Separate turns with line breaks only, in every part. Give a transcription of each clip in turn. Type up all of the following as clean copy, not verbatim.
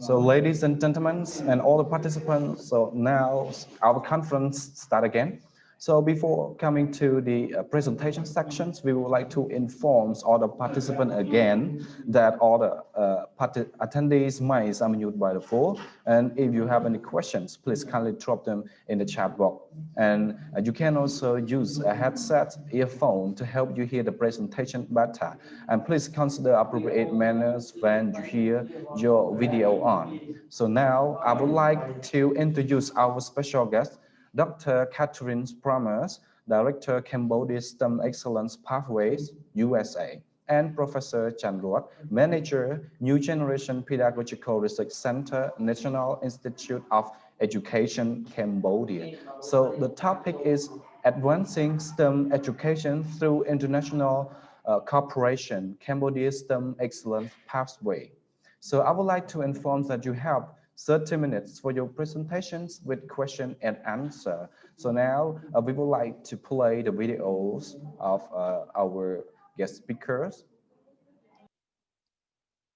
So ladies and gentlemen and all the participants, so now our conference start again. So before coming to the presentation sections, we would like to inform all the participants again that all the attendees mics are muted by the phone. And if you have any questions, please kindly drop them in the chat box. And you can also use a headset, earphone to help you hear the presentation better. And please consider appropriate manners when you hear your video on. So now I would like to introduce our special guest, Dr. Katherine Prammer, Director, Cambodia STEM Excellence Pathways, USA, and Professor Chan Ruot, Manager, New Generation Pedagogical Research Center, National Institute of Education, Cambodia. So the topic is advancing STEM education through international cooperation, Cambodia STEM Excellence Pathway. So I would like to inform that you have 30 minutes for your presentations with question and answer. So now we would like to play the videos of our guest speakers.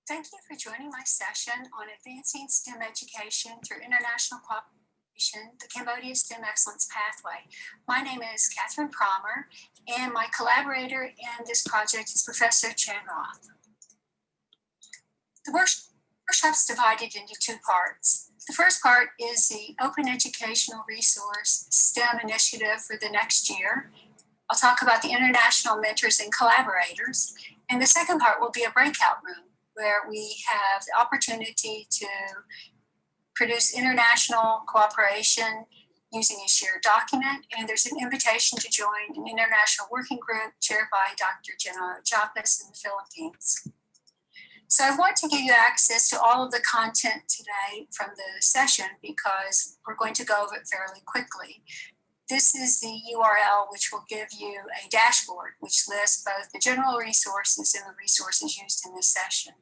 Thank you for joining my session on advancing STEM education through international cooperation, the Cambodia STEM Excellence Pathway. My name is Katherine Prammer, and my collaborator in this project is Professor Chan Ruot. The workshop's divided into two parts. The first part is the Open Educational Resource STEM initiative for the next year. I'll talk about the international mentors and collaborators. And the second part will be a breakout room where we have the opportunity to produce international cooperation using a shared document. And there's an invitation to join an international working group chaired by Dr. General Japas in the Philippines. So I want to give you access to all of the content today from the session because we're going to go over it fairly quickly. This is the URL which will give you a dashboard which lists both the general resources and the resources used in this session.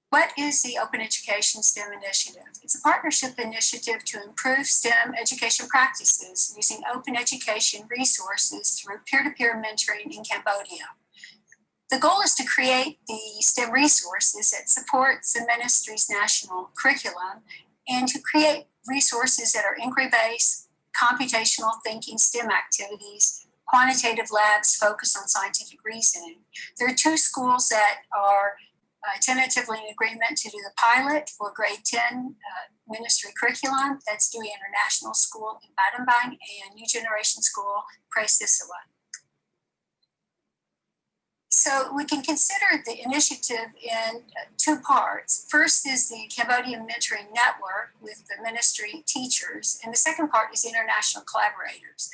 What is the Open Education STEM Initiative? It's a partnership initiative to improve STEM education practices using open education resources through peer-to-peer mentoring in Cambodia. The goal is to create the STEM resources that supports the ministry's national curriculum and to create resources that are inquiry-based, computational thinking STEM activities, quantitative labs focused on scientific reasoning. There are two schools that are tentatively in agreement to do the pilot for grade 10 ministry curriculum. That's Dewey International School in Battambang and New Generation School, Prae-Sisiwa. So we can consider the initiative in two parts. First is the Cambodian Mentoring Network with the ministry teachers, and the second part is international collaborators.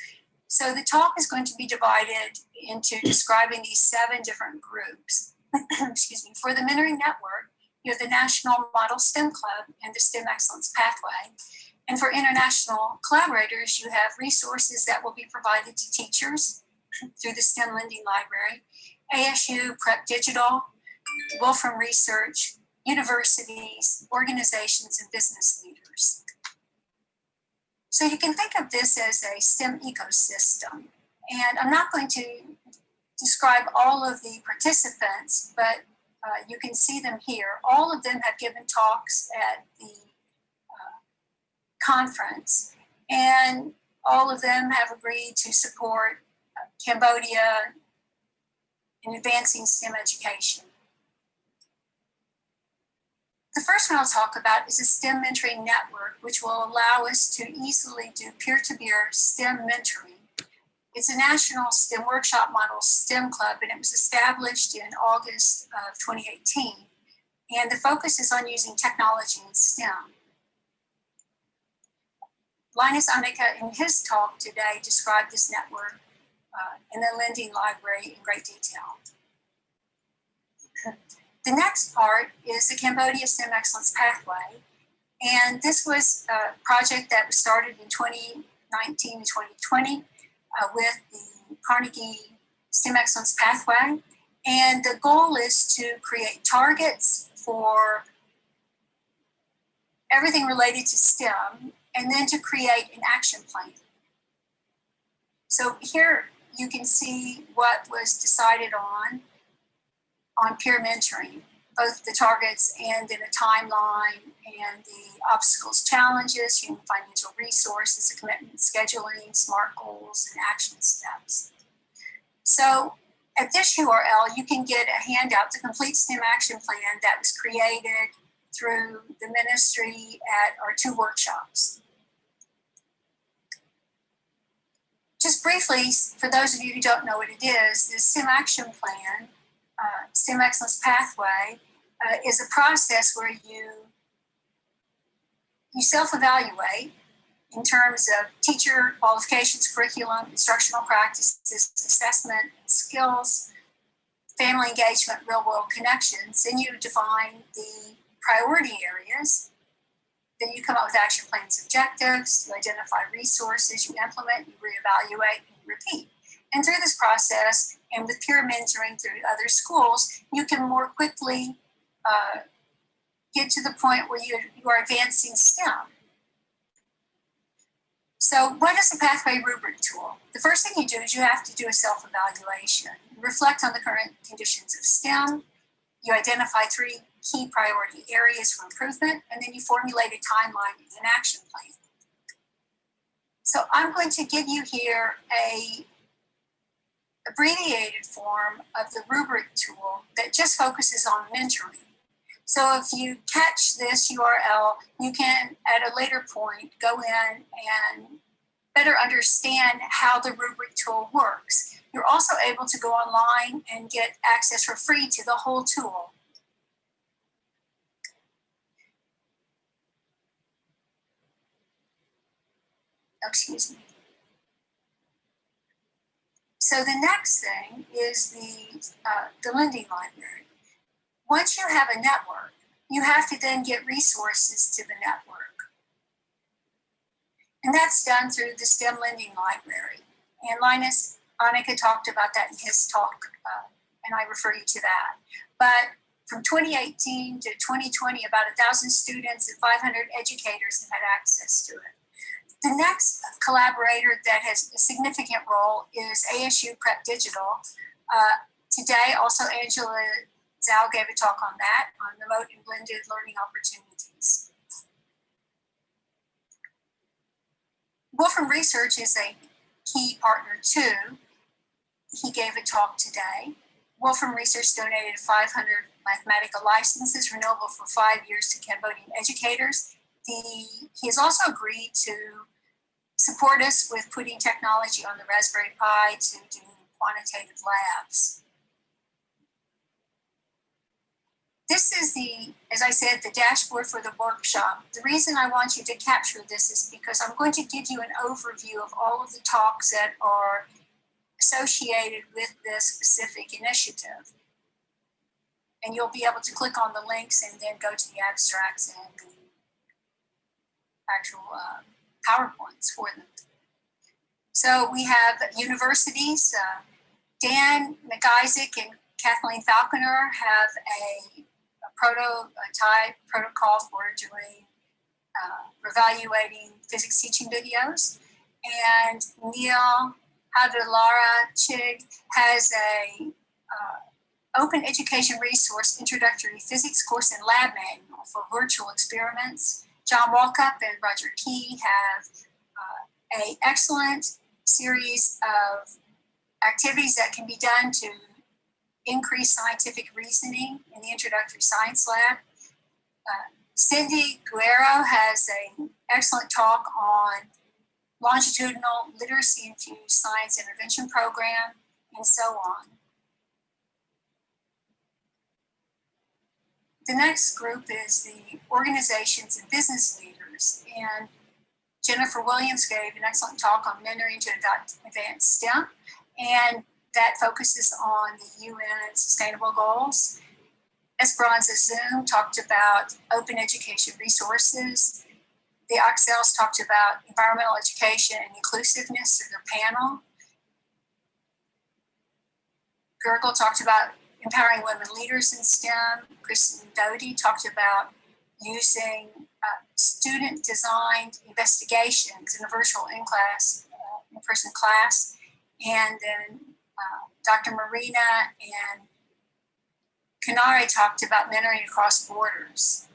So the talk is going to be divided into describing these 7 different groups. Excuse me. For the Mentoring Network, you have the National Model STEM Club and the STEM Excellence Pathway. And for international collaborators, you have resources that will be provided to teachers through the STEM Lending Library, ASU, Prep Digital, Wilfred Research, universities, organizations, and business leaders. So you can think of this as a STEM ecosystem. And I'm not going to describe all of the participants, but you can see them here. All of them have given talks at the conference, and all of them have agreed to support Cambodia in advancing STEM education. The first one I'll talk about is a STEM Mentoring Network, which will allow us to easily do peer-to-peer STEM mentoring. It's a national STEM workshop model STEM club, and it was established in August of 2018. And the focus is on using technology in STEM. Linus Annika, in his talk today, described this network in the Lending Library in great detail. The next part is the Cambodia STEM Excellence Pathway. And this was a project that was started in 2019 and 2020 with the Carnegie STEM Excellence Pathway. And the goal is to create targets for everything related to STEM and then to create an action plan. So here you can see what was decided on peer mentoring. both the targets and then a timeline and the obstacles, challenges, human financial resources, the commitment, scheduling, SMART goals, and action steps. So at this URL, you can get a handout, the complete STEM action plan that was created through the ministry at our 2 workshops. Just briefly, for those of you who don't know what it is, the STEM action plan, STEM Excellence Pathway, is a process where you self-evaluate in terms of teacher qualifications, curriculum, instructional practices, assessment, skills, family engagement, real-world connections. Then you define the priority areas. Then you come up with action plans, objectives, you identify resources, you implement, you reevaluate, and repeat. And through this process, and with peer mentoring through other schools, you can more quickly get to the point where you are advancing STEM. So what is the Pathway Rubric tool? The first thing you do is you have to do a self-evaluation. You reflect on the current conditions of STEM. You identify 3 key priority areas for improvement, and then you formulate a timeline and an action plan. So I'm going to give you here a abbreviated form of the Rubric tool that just focuses on mentoring. So if you catch this URL, you can, at a later point, go in and better understand how the Rubric tool works. You're also able to go online and get access for free to the whole tool. Excuse me. So the next thing is the lending library. Once you have a network, you have to then get resources to the network. And that's done through the STEM lending library. And Linus Annika talked about that in his talk, and I refer you to that. But from 2018 to 2020, about 1,000 students and 500 educators have had access to it. The next collaborator that has a significant role is ASU Prep Digital. Today, also Angela Zhao gave a talk on that, on remote and blended learning opportunities. Wilfred Research is a key partner too. He gave a talk today. Wilfred Research donated 500 mathematical licenses renewable for 5 years to Cambodian educators. He has also agreed to support us with putting technology on the Raspberry Pi to do quantitative labs. This is as I said, the dashboard for the workshop. The reason I want you to capture this is because I'm going to give you an overview of all of the talks that are associated with this specific initiative. And you'll be able to click on the links and then go to the abstracts and the actual PowerPoints for them. So we have universities. Dan McIsaac and Kathleen Falconer have a prototype protocol for doing evaluating physics teaching videos. And Neil Hadalara Chig has a open education resource introductory physics course and lab manual for virtual experiments. John Walkup and Roger Key have an excellent series of activities that can be done to increase scientific reasoning in the introductory science lab. Cindy Guerrero has an excellent talk on longitudinal literacy-infused science intervention program, and so on. The next group is the organizations and business leaders, and Jennifer Williams gave an excellent talk on mentoring to advance STEM, and that focuses on the UN Sustainable Goals. Esperanza Zoom talked about open education resources. The Oxels talked about environmental education and inclusiveness through their panel. Gergel talked about empowering women leaders in STEM. Kristen Doty talked about using student-designed investigations in a virtual in-person class. And then Dr. Marina and Plenary talked about mentoring across borders.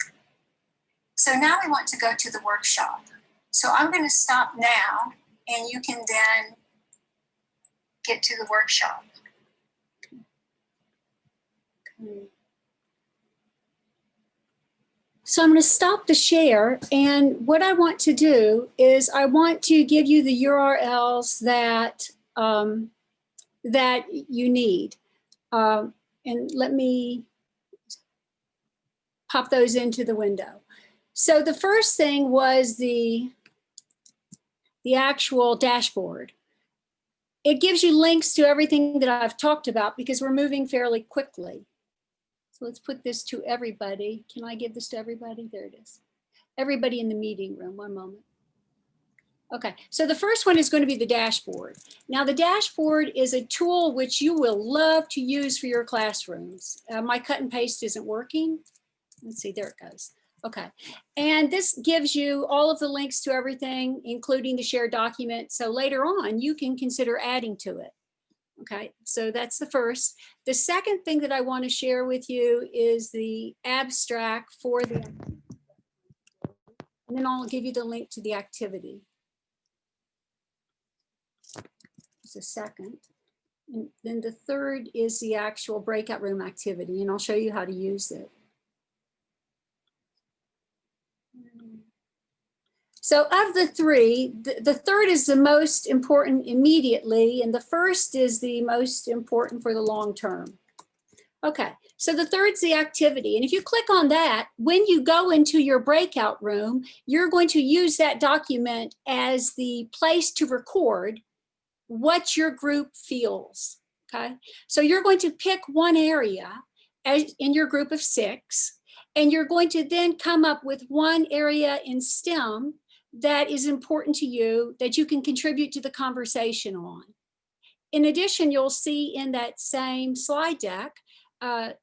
So now we want to go to the workshop. So I'm going to stop now, and you can then get to the workshop.
Okay. So I'm going to stop the share, and what I want to do is I want to give you the URLs that that you need, and let me pop those into the window. So the first thing was the actual dashboard. It gives you links to everything that I've talked about because we're moving fairly quickly. So let's put this to everybody. Can I give this to everybody? There it is. Everybody in the meeting room, one moment. Okay, so the first one is going to be the dashboard. Now the dashboard is a tool which you will love to use for your classrooms. My cut and paste isn't working. Let's see, there it goes. Okay, and this gives you all of the links to everything, including the shared document. So later on, you can consider adding to it. Okay, so that's the first. The second thing that I want to share with you is the abstract for the, and then I'll give you the link to the activity. Just a second. And then the third is the actual breakout room activity, and I'll show you how to use it. So of the three, the third is the most important immediately, and the first is the most important for the long term. Okay, so the third's the activity. And if you click on that, when you go into your breakout room, you're going to use that document as the place to record what your group feels, okay? So you're going to pick one area as in your group of 6, and you're going to then come up with one area in STEM that is important to you that you can contribute to the conversation on. In addition, you'll see in that same slide deck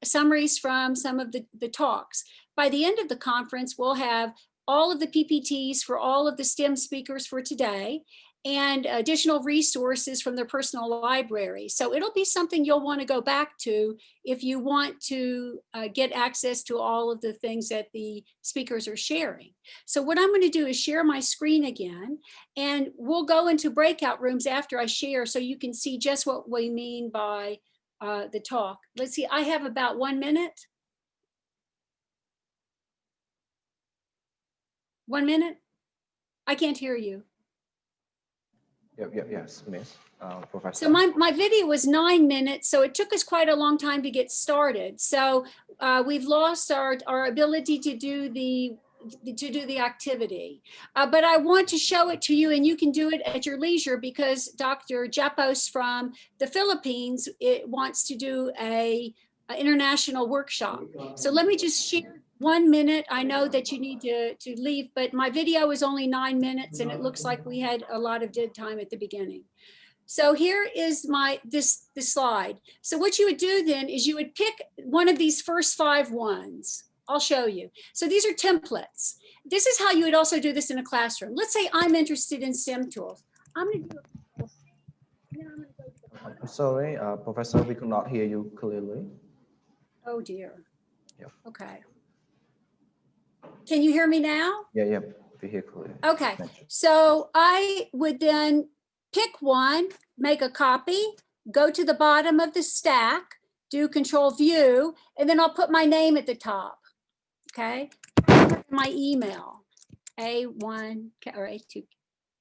summaries from some of the talks. By the end of the conference, we'll have all of the PPTs for all of the STEM speakers for today and additional resources from their personal library. So it'll be something you'll want to go back to if you want to get access to all of the things that the speakers are sharing. So what I'm going to do is share my screen again, and we'll go into breakout rooms after I share so you can see just what we mean by the talk. Let's see, I have about 1 minute. 1 minute? I can't hear you.
Yes, Miss Professor.
So my video was 9 minutes, so it took us quite a long time to get started. So we've lost our ability to do the activity, but I want to show it to you, and you can do it at your leisure because Dr. Japos from the Philippines wants to do a international workshop. So let me just share 1 minute. I know that you need to leave, but my video is only 9 minutes, and it looks like we had a lot of dead time at the beginning. So here is this slide. So what you would do then is you would pick one of these first 5 ones. I'll show you. So these are templates. This is how you would also do this in a classroom. Let's say I'm interested in STEM tools. I'm going to do it.
I'm sorry, Professor, we could not hear you clearly.
Oh dear.
Yeah.
Okay. Can you hear me now?
Yeah, we hear clearly.
Okay, so I would then pick one, make a copy, go to the bottom of the stack, do Control View, and then I'll put my name at the top, okay? My email, A1 or A2,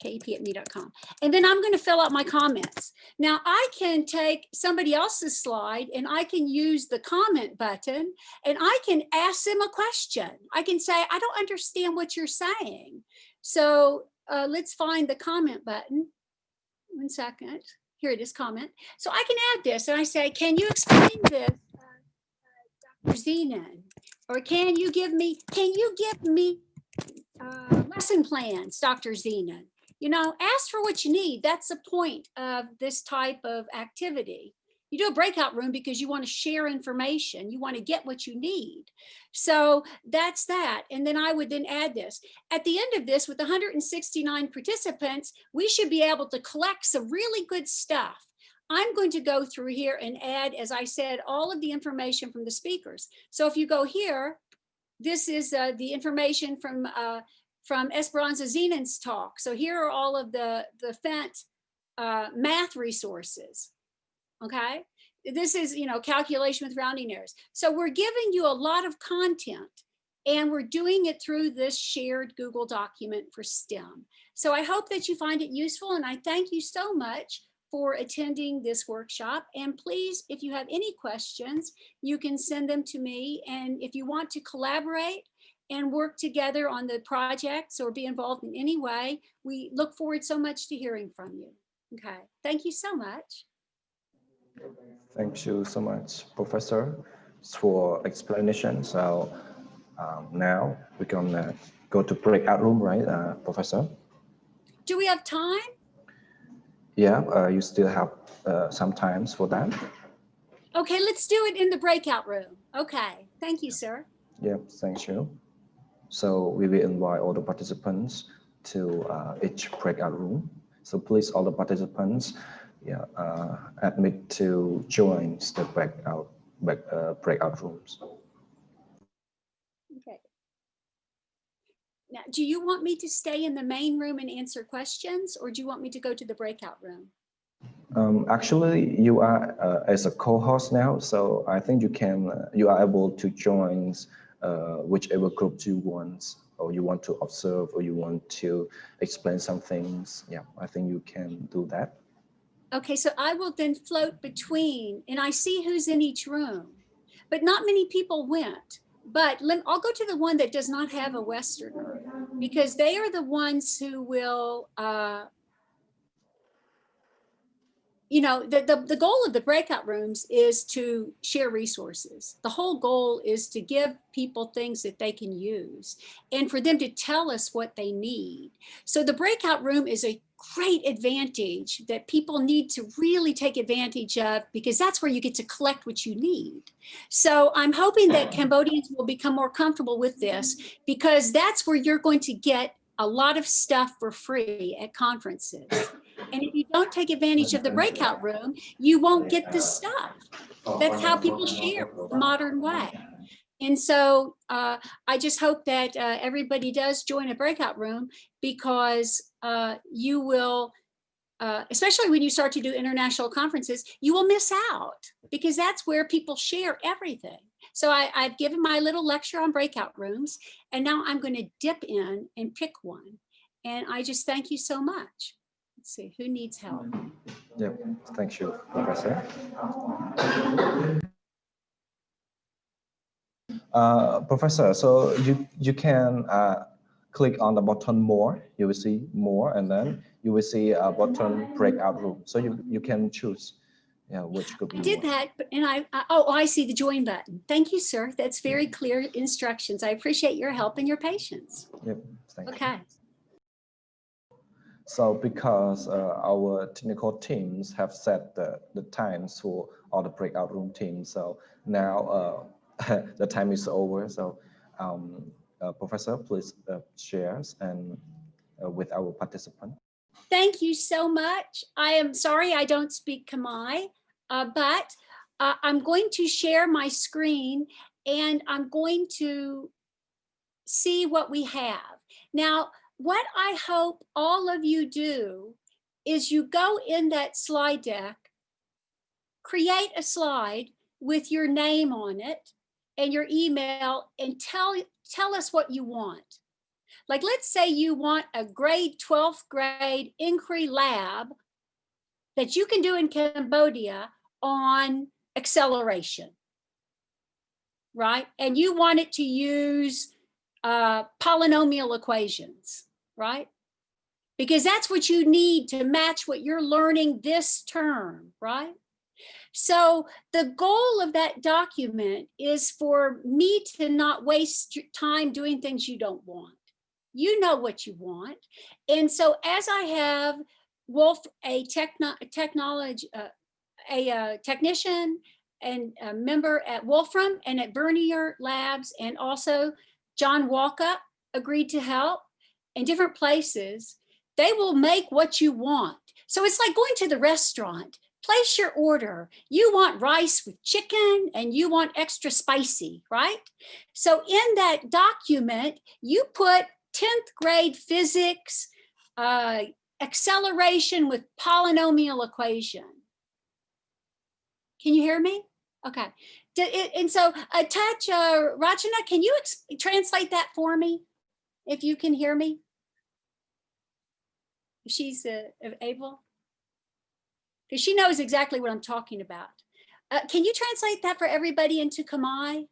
kep@me.com. And then I'm going to fill out my comments. Now I can take somebody else's slide and I can use the comment button and I can ask them a question. I can say, I don't understand what you're saying. So let's find the comment button. 1 second. Here it is, comment. So I can add this and I say, can you explain this, Dr. Zenon? Or can you give me lesson plans, Dr. Zenon? You know, ask for what you need. That's the point of this type of activity. You do a breakout room because you want to share information. You want to get what you need. So that's that. And then I would then add this. At the end of this, with 169 participants, we should be able to collect some really good stuff. I'm going to go through here and add, as I said, all of the information from the speakers. So if you go here, this is the information from Esperanza Zenon's talk. So here are all of the FENT math resources, okay? This is, calculation with rounding errors. So we're giving you a lot of content, and we're doing it through this shared Google document for STEM. So I hope that you find it useful, and I thank you so much for attending this workshop. And please, if you have any questions, you can send them to me. And if you want to collaborate and work together on the projects or be involved in any way, we look forward so much to hearing from you. Okay, thank you so much.
Thank you so much, Professor, for explanation. So now we're gonna go to breakout room, right, Professor?
Do we have time?
Yeah, you still have some times for that.
Okay, let's do it in the breakout room. Okay, thank you, sir.
Yeah, thank you. So we will invite all the participants to each breakout room. So please, all the participants, admit to join the breakout rooms.
Okay. Now, do you want me to stay in the main room and answer questions, or do you want me to go to the breakout room?
Actually, you are as a co-host now, so I think you are able to join whichever group you want, or you want to observe, or you want to explain some things. Yeah, I think you can do that.
Okay, so I will then float between, and I see who's in each room, but not many people went. But I'll go to the one that does not have a Westerner, because they are the ones who will, the goal of the breakout rooms is to share resources. The whole goal is to give people things that they can use and for them to tell us what they need. So the breakout room is a great advantage that people need to really take advantage of, because that's where you get to collect what you need. So I'm hoping that Cambodians will become more comfortable with this, because that's where you're going to get a lot of stuff for free at conferences. And if you don't take advantage of the breakout room, you won't get the stuff. That's how people share the modern way. And so I just hope that everybody does join a breakout room, because you will, especially when you start to do international conferences, you will miss out, because that's where people share everything. So I've given my little lecture on breakout rooms, and now I'm going to dip in and pick one. And I just thank you so much. Let's see, who needs help?
Yep, thank you, Professor. Professor, so you can click on the button more, you will see more, and then you will see a button breakout room. So you can choose which group you
I did
want.
that, and I see the join button. Thank you, sir. That's very clear instructions. I appreciate your help and your patience.
Yep, thank you.
Okay.
So because our technical teams have set the times for all the breakout room teams, so now the time is over. So Professor, please share and with our participant.
Thank you so much. I am sorry I don't speak Khmer, but I'm going to share my screen, and I'm going to see what we have. Now, what I hope all of you do is you go in that slide deck, create a slide with your name on it and your email, and tell us what you want. Like, let's say you want a grade 12th grade inquiry lab that you can do in Cambodia on acceleration, right? And you want it to use polynomial equations, right? Because that's what you need to match what you're learning this term, right? So the goal of that document is for me to not waste time doing things you don't want. You know what you want. And so as I have a technician and a member at Wolfram and at Bernier Labs, and also John Walkup agreed to help in different places, they will make what you want. So it's like going to the restaurant. place your order. You want rice with chicken and you want extra spicy, right? So in that document, you put 10th grade physics, acceleration with polynomial equation. Can you hear me? Okay. And so Rachana, can you translate that for me? If you can hear me? If she's able? Because she knows exactly what I'm talking about. Can you translate that for everybody into Khmer?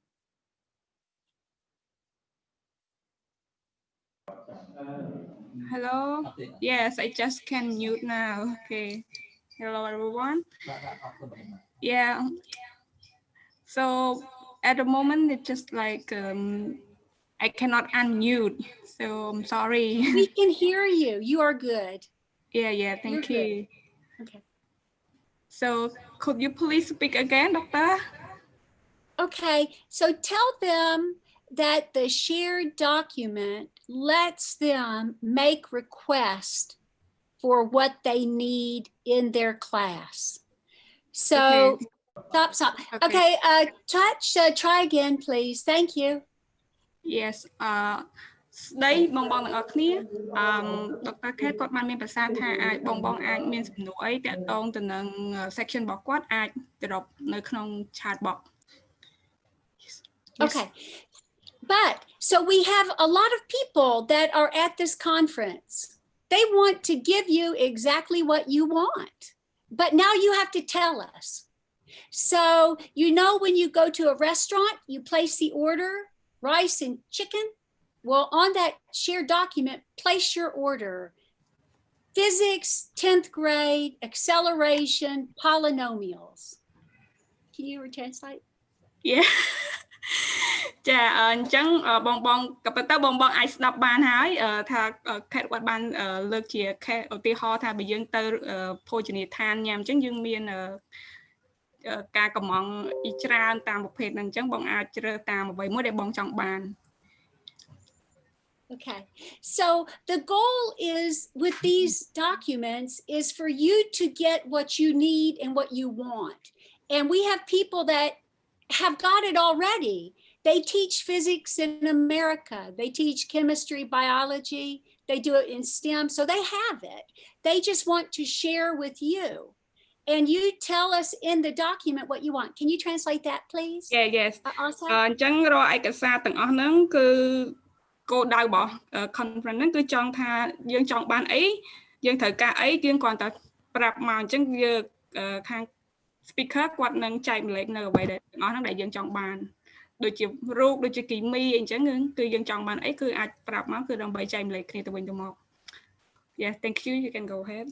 Hello. Yes, I just can mute now. Okay. Hello, everyone. Yeah. So at the moment, it's just like I cannot unmute. So I'm sorry.
We can hear you. You are good.
Yeah. Thank you.
Okay.
So could you please speak again, Doctor?
Okay. So tell them that the shared document lets them make requests for what they need in their class. So
okay.
stop. Okay, Touch, try again, please. Thank you.
Yes. ស្ដីបងៗទាំងអស់គ្នាដុកទ័រ Kate គាត់បានមានប្រសាសន៍ថាអាចបងអាចមានសំណួរអីតាក់ទងទៅនឹង section របស់គាត់អាច drop នៅក្នុង chat box. Yes.
Okay. But so we have a lot of people that are at this conference. They want to give you exactly what you want, but now you have to tell us. So, you know, when you go to a restaurant, you place the order, rice and chicken. Well, on that shared document, place your order. Physics, 10th grade, acceleration, polynomials. Can you translate?
Yeah. ចាអញ្ចឹងបងក៏ប៉ុន្តែបងអាចស្ដាប់បានហើយថា Kate គាត់បានលើកជា case ឧទាហរណ៍ថាបើយើងទៅភោជនីយដ្ឋានញ៉ាំអញ្ចឹងយើងមានការកំងច្រើនតាមប្រភេទហ្នឹងអញ្ចឹងបងអាចជ្រើសតាមអ្វីមួយដែលបងចង់បាន
Okay, so the goal is with these documents is for you to get what you need and what you want. And we have people that have got it already. They teach physics in America. They teach chemistry, biology. They do it in STEM, so they have it. They just want to share with you. And you tell us in the document what you want. Can you translate that, please?
Yeah, yes. អញ្ចឹងរាល់ឯកសារទាំងអស់ហ្នឹងគឺគោលដៅរបស់ conference ហ្នឹងគឺចង់ថាយើងចង់បានអីយើងត្រូវការអីយើងគ្រាន់តែប្រាប់មកអញ្ចឹងយើងខាង speaker គាត់នឹងចែកម្លែកនៅអ្វីដែលទាំងអស់ហ្នឹងដែលយើងចង់បានដូចជារូបដូចជាគីមីអីអញ្ចឹងគឺយើងចង់បានអីគឺអាចប្រាប់មកគឺដើម្បីចែកម្លែកគ្នាទៅវិញទៅមក Yeah, thank you. You can go ahead.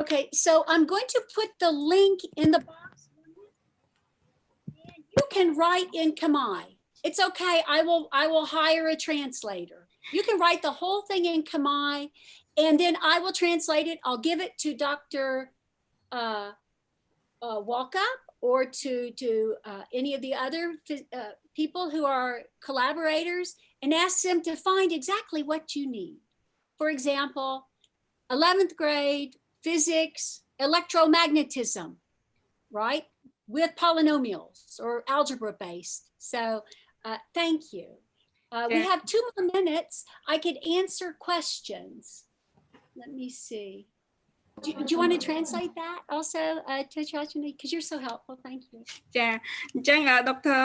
Okay, so I'm going to put the link in the box. You can write in Khmer. It's okay. I will hire a translator. You can write the whole thing in Khmer, and then I will translate it. I'll give it to Dr. Walkup or to any of the other people who are collaborators and ask them to find exactly what you need. For example, 11th grade physics, electromagnetism, right? With polynomials or algebra based. So thank you. We have 2 more minutes. I could answer questions. Let me see. Do you want to translate that also, Tachachani? Because you're so helpful. Thank you.
ចាអញ្ចឹង Dr.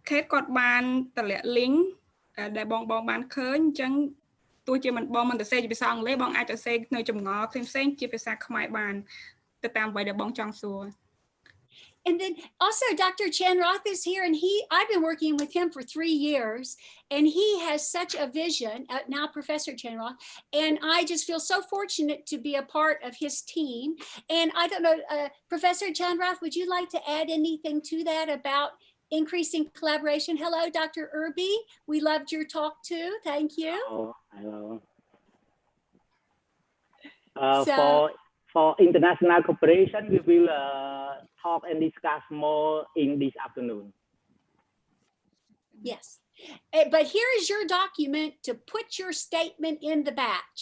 Kate គាត់បានតម្លាក់ link ដែលបងបានឃើញអញ្ចឹងទោះជាបងមិនទៅសេជាភាសាអង់គ្លេសបងអាចទៅសេនៅចម្ងល់ផ្សេងៗជាភាសាខ្មែរបានទៅតាមអ្វីដែលបងចង់សួរ
And then also Dr. Chanrath is here, and I've been working with him for 3 years, and he has such a vision, now Professor Chanrath, and I just feel so fortunate to be a part of his team. And I don't know, Professor Chanrath, would you like to add anything to that about increasing collaboration? Hello, Dr. Irby. We loved your talk too. Thank you.
Hello. For international cooperation, we will talk and discuss more in this afternoon.
Yes, but here is your document to put your statement in the batch,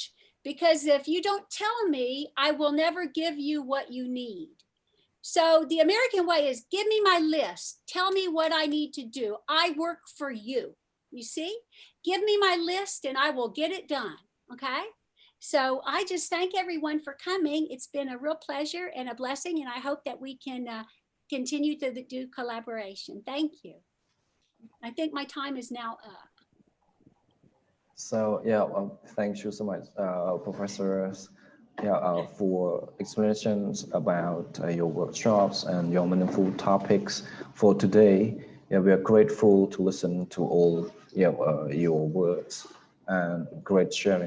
because if you don't tell me, I will never give you what you need. So the American way is give me my list. Tell me what I need to do. I work for you. You see, give me my list and I will get it done. Okay. So I just thank everyone for coming. It's been a real pleasure and a blessing. And I hope that we can continue to do collaboration. Thank you. I think my time is now up.
So yeah, thank you so much, professors, for explanations about your workshops and your meaningful topics for today. Yeah, we are grateful to listen to all your words and great sharing.